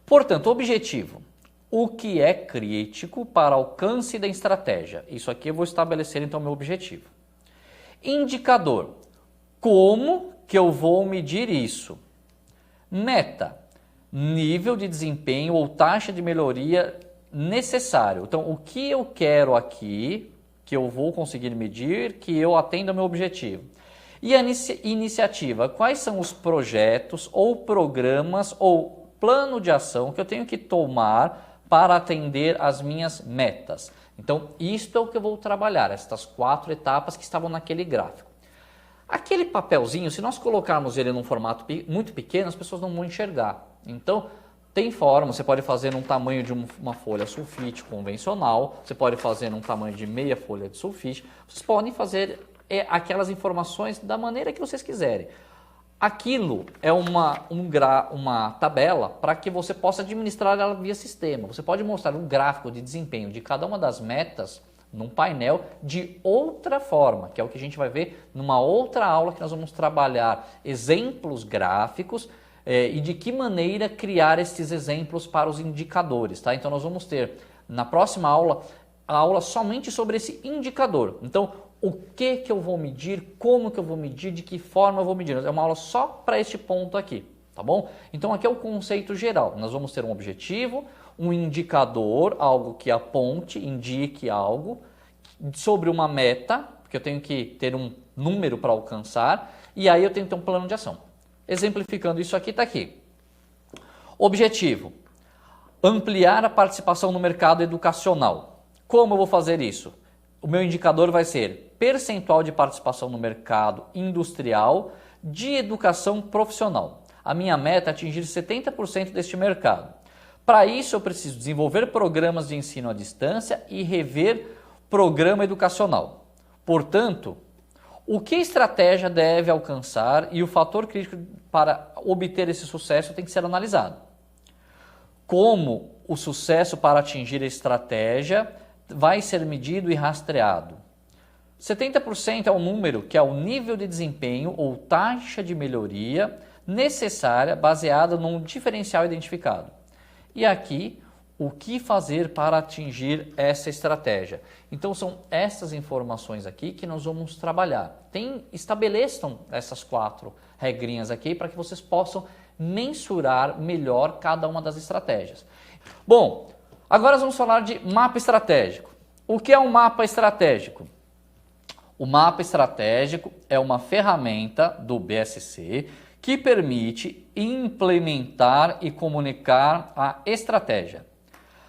Portanto, objetivo. O que é crítico para alcance da estratégia? Isso aqui eu vou estabelecer então meu objetivo. Indicador. Como que eu vou medir isso? Meta. Nível de desempenho ou taxa de melhoria necessário. Então, o que eu quero aqui, que eu vou conseguir medir, que eu atenda ao meu objetivo. E a iniciativa. Quais são os projetos ou programas ou plano de ação que eu tenho que tomar para atender as minhas metas? Então, isto é o que eu vou trabalhar, estas 4 etapas que estavam naquele gráfico. Aquele papelzinho, se nós colocarmos ele num formato muito pequeno, as pessoas não vão enxergar. Então, tem forma, você pode fazer num tamanho de uma folha sulfite convencional, você pode fazer num tamanho de meia folha de sulfite, vocês podem fazer aquelas informações da maneira que vocês quiserem. Aquilo é uma tabela para que você possa administrar ela via sistema. Você pode mostrar um gráfico de desempenho de cada uma das metas num painel de outra forma, que é o que a gente vai ver numa outra aula que nós vamos trabalhar exemplos gráficos e de que maneira criar esses exemplos para os indicadores. Tá? Então nós vamos ter na próxima aula a aula somente sobre esse indicador. Então o que eu vou medir, como que eu vou medir, de que forma eu vou medir. É uma aula só para este ponto aqui, tá bom? Então aqui é o conceito geral. Nós vamos ter um objetivo, um indicador, algo que aponte, indique algo, sobre uma meta, porque eu tenho que ter um número para alcançar, e aí eu tenho que ter um plano de ação. Exemplificando isso aqui, está aqui. Objetivo, ampliar a participação no mercado educacional. Como eu vou fazer isso? O meu indicador vai ser percentual de participação no mercado industrial de educação profissional. A minha meta é atingir 70% deste mercado. Para isso, eu preciso desenvolver programas de ensino à distância e rever programa educacional. Portanto, o que a estratégia deve alcançar e o fator crítico para obter esse sucesso tem que ser analisado. Como o sucesso para atingir a estratégia vai ser medido e rastreado. 70% é o número que é o nível de desempenho ou taxa de melhoria necessária baseada num diferencial identificado. E aqui, o que fazer para atingir essa estratégia? Então são essas informações aqui que nós vamos trabalhar. Estabeleçam essas 4 regrinhas aqui para que vocês possam mensurar melhor cada uma das estratégias. Bom, agora nós vamos falar de mapa estratégico. O que é um mapa estratégico? O mapa estratégico é uma ferramenta do BSC que permite implementar e comunicar a estratégia.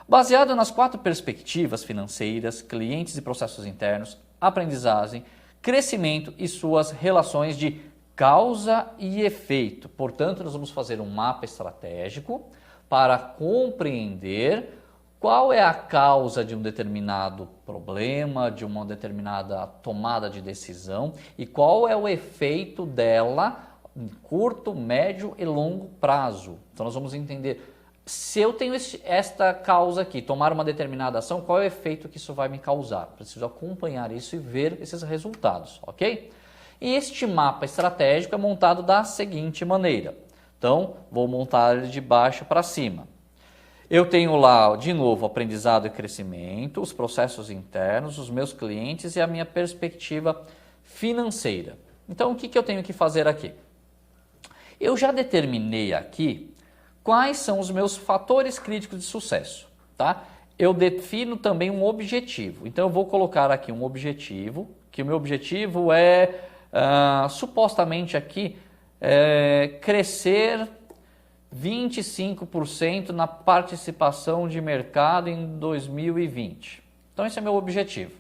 Baseado nas 4 perspectivas financeiras, clientes e processos internos, aprendizagem, crescimento e suas relações de causa e efeito. Portanto, nós vamos fazer um mapa estratégico para compreender qual é a causa de um determinado problema, de uma determinada tomada de decisão e qual é o efeito dela em curto, médio e longo prazo. Então nós vamos entender, se eu tenho esta causa aqui, tomar uma determinada ação, qual é o efeito que isso vai me causar? Preciso acompanhar isso e ver esses resultados, ok? E este mapa estratégico é montado da seguinte maneira. Então, vou montar ele de baixo para cima. Eu tenho lá, de novo, aprendizado e crescimento, os processos internos, os meus clientes e a minha perspectiva financeira. Então, o que eu tenho que fazer aqui? Eu já determinei aqui quais são os meus fatores críticos de sucesso, tá? Eu defino também um objetivo. Então, eu vou colocar aqui um objetivo, que o meu objetivo é, supostamente aqui, crescer 25% na participação de mercado em 2020. Então, esse é meu objetivo.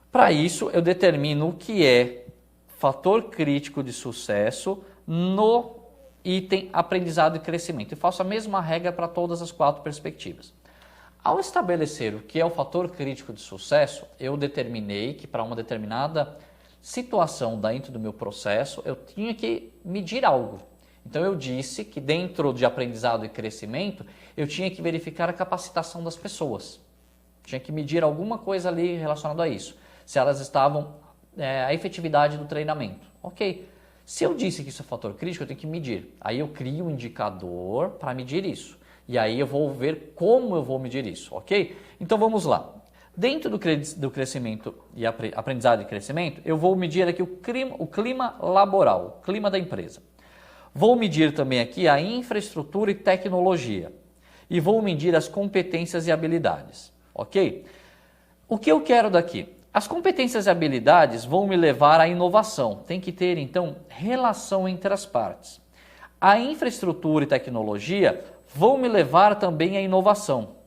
Para isso, eu determino o que é fator crítico de sucesso no item aprendizado e crescimento. E faço a mesma regra para todas as 4 perspectivas. Ao estabelecer o que é o fator crítico de sucesso, eu determinei que para uma determinada situação dentro do meu processo, eu tinha que medir algo. Então eu disse que dentro de aprendizado e crescimento, eu tinha que verificar a capacitação das pessoas. Tinha que medir alguma coisa ali relacionada a isso. Se elas estavam, a efetividade do treinamento. Ok. Se eu disse que isso é fator crítico, eu tenho que medir. Aí eu crio um indicador para medir isso. E aí eu vou ver como eu vou medir isso, ok? Então vamos lá. Dentro do crescimento e aprendizado e crescimento, eu vou medir aqui o clima laboral, o clima da empresa. Vou medir também aqui a infraestrutura e tecnologia. E vou medir as competências e habilidades, ok? O que eu quero daqui? As competências e habilidades vão me levar à inovação. Tem que ter, então, relação entre as partes. A infraestrutura e tecnologia vão me levar também à inovação.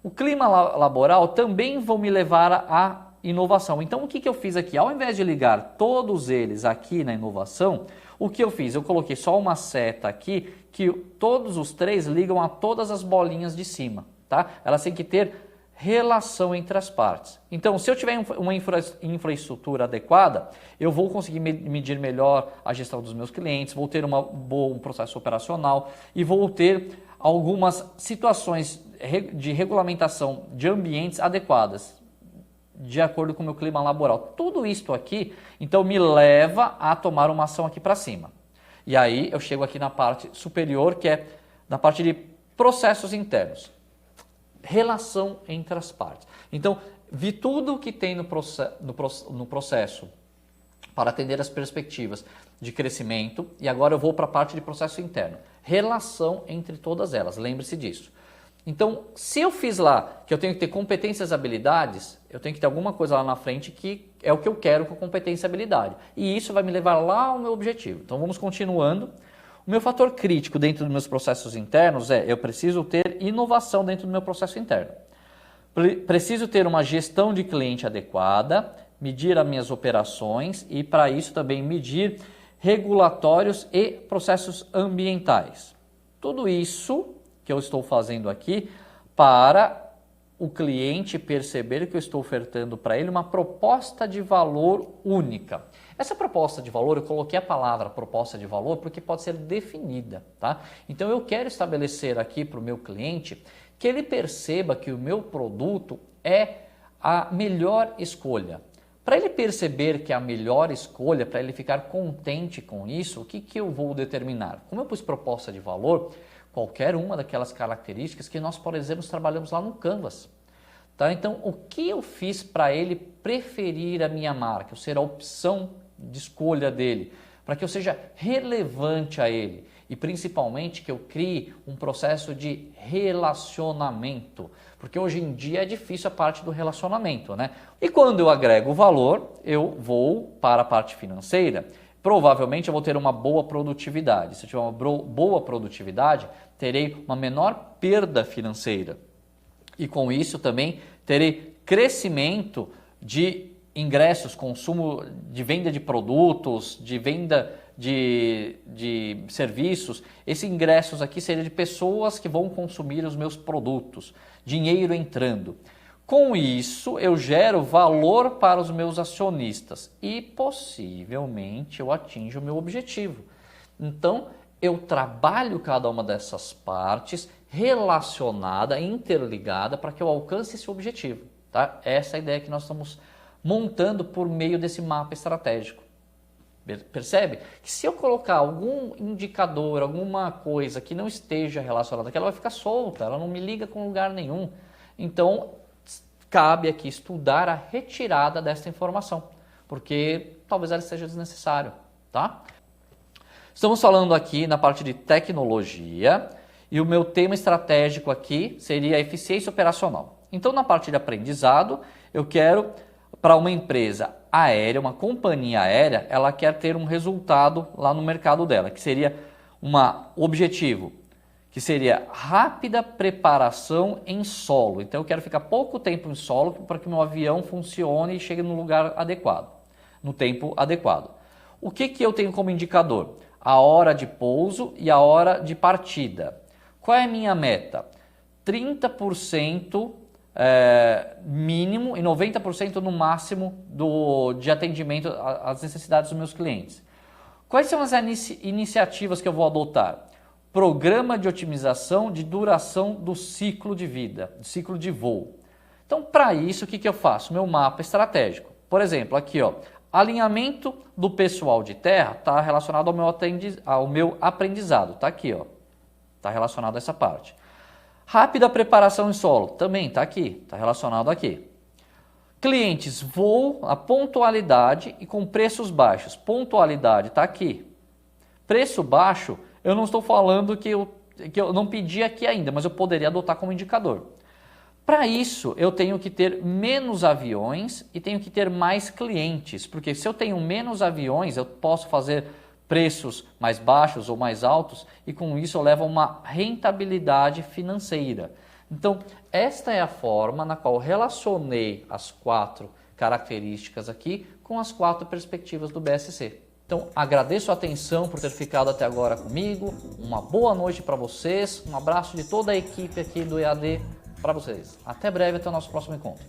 O clima laboral também vão me levar à inovação. Então, o que eu fiz aqui? Ao invés de ligar todos eles aqui na inovação, o que eu fiz? Eu coloquei só uma seta aqui que todos os três ligam a todas as bolinhas de cima, tá? Elas têm que ter relação entre as partes. Então, se eu tiver uma infraestrutura adequada, eu vou conseguir medir melhor a gestão dos meus clientes, vou ter um processo operacional e vou ter algumas situações de regulamentação de ambientes adequadas, de acordo com o meu clima laboral. Tudo isto aqui, então, me leva a tomar uma ação aqui para cima. E aí eu chego aqui na parte superior, que é na parte de processos internos. Relação entre as partes. Então, vi tudo o que tem no processo para atender as perspectivas de crescimento e agora eu vou para a parte de processo interno. Relação entre todas elas, lembre-se disso. Então, se eu fiz lá que eu tenho que ter competências e habilidades, eu tenho que ter alguma coisa lá na frente que é o que eu quero com competência e habilidade. E isso vai me levar lá ao meu objetivo. Então, vamos continuando. O meu fator crítico dentro dos meus processos internos eu preciso ter inovação dentro do meu processo interno. Preciso ter uma gestão de cliente adequada, medir as minhas operações e, para isso, também medir regulatórios e processos ambientais. Tudo isso que eu estou fazendo aqui para o cliente perceber que eu estou ofertando para ele uma proposta de valor única. Essa proposta de valor, eu coloquei a palavra proposta de valor porque pode ser definida, tá? Então eu quero estabelecer aqui para o meu cliente que ele perceba que o meu produto é a melhor escolha. Para ele perceber que é a melhor escolha, para ele ficar contente com isso, o que eu vou determinar? Como eu pus proposta de valor, qualquer uma daquelas características que nós, por exemplo, trabalhamos lá no Canvas. Tá? Então, o que eu fiz para ele preferir a minha marca, eu ser a opção de escolha dele, para que eu seja relevante a ele e principalmente que eu crie um processo de relacionamento, porque hoje em dia é difícil a parte do relacionamento, né? E quando eu agrego valor, eu vou para a parte financeira. Provavelmente eu vou ter uma boa produtividade. Se eu tiver uma boa produtividade, terei uma menor perda financeira. E com isso também terei crescimento de ingressos, consumo de venda de produtos, de venda de serviços. Esses ingressos aqui seriam de pessoas que vão consumir os meus produtos, dinheiro entrando. Com isso, eu gero valor para os meus acionistas e possivelmente eu atinjo o meu objetivo. Então, eu trabalho cada uma dessas partes relacionada, interligada, para que eu alcance esse objetivo. Tá? Essa é a ideia que nós estamos montando por meio desse mapa estratégico. Percebe? Que se eu colocar algum indicador, alguma coisa que não esteja relacionada, ela vai ficar solta, ela não me liga com lugar nenhum. Então, cabe aqui estudar a retirada desta informação, porque talvez ela seja desnecessária, tá? Estamos falando aqui na parte de tecnologia e o meu tema estratégico aqui seria a eficiência operacional. Então, na parte de aprendizado, eu quero, para uma empresa aérea, uma companhia aérea, ela quer ter um resultado lá no mercado dela, que seria um objetivo, que seria rápida preparação em solo. Então eu quero ficar pouco tempo em solo para que meu avião funcione e chegue no lugar adequado, no tempo adequado. O que eu tenho como indicador? A hora de pouso e a hora de partida. Qual é a minha meta? 30% mínimo e 90% no máximo de atendimento às necessidades dos meus clientes. Quais são as iniciativas que eu vou adotar? Programa de otimização de duração do ciclo de vida, do ciclo de voo. Então, para isso, o que eu faço? Meu mapa estratégico. Por exemplo, aqui, ó, alinhamento do pessoal de terra está relacionado ao meu aprendizado. Está aqui, ó, está relacionado a essa parte. Rápida preparação em solo, também está aqui, está relacionado aqui. Clientes, voo, a pontualidade e com preços baixos. Pontualidade está aqui. Preço baixo, eu não estou falando que eu não pedi aqui ainda, mas eu poderia adotar como indicador. Para isso, eu tenho que ter menos aviões e tenho que ter mais clientes, porque se eu tenho menos aviões, eu posso fazer preços mais baixos ou mais altos e com isso eu levo a uma rentabilidade financeira. Então, esta é a forma na qual relacionei as 4 características aqui com as 4 perspectivas do BSC. Então, agradeço a atenção por ter ficado até agora comigo, uma boa noite para vocês, um abraço de toda a equipe aqui do EAD para vocês. Até breve, até o nosso próximo encontro.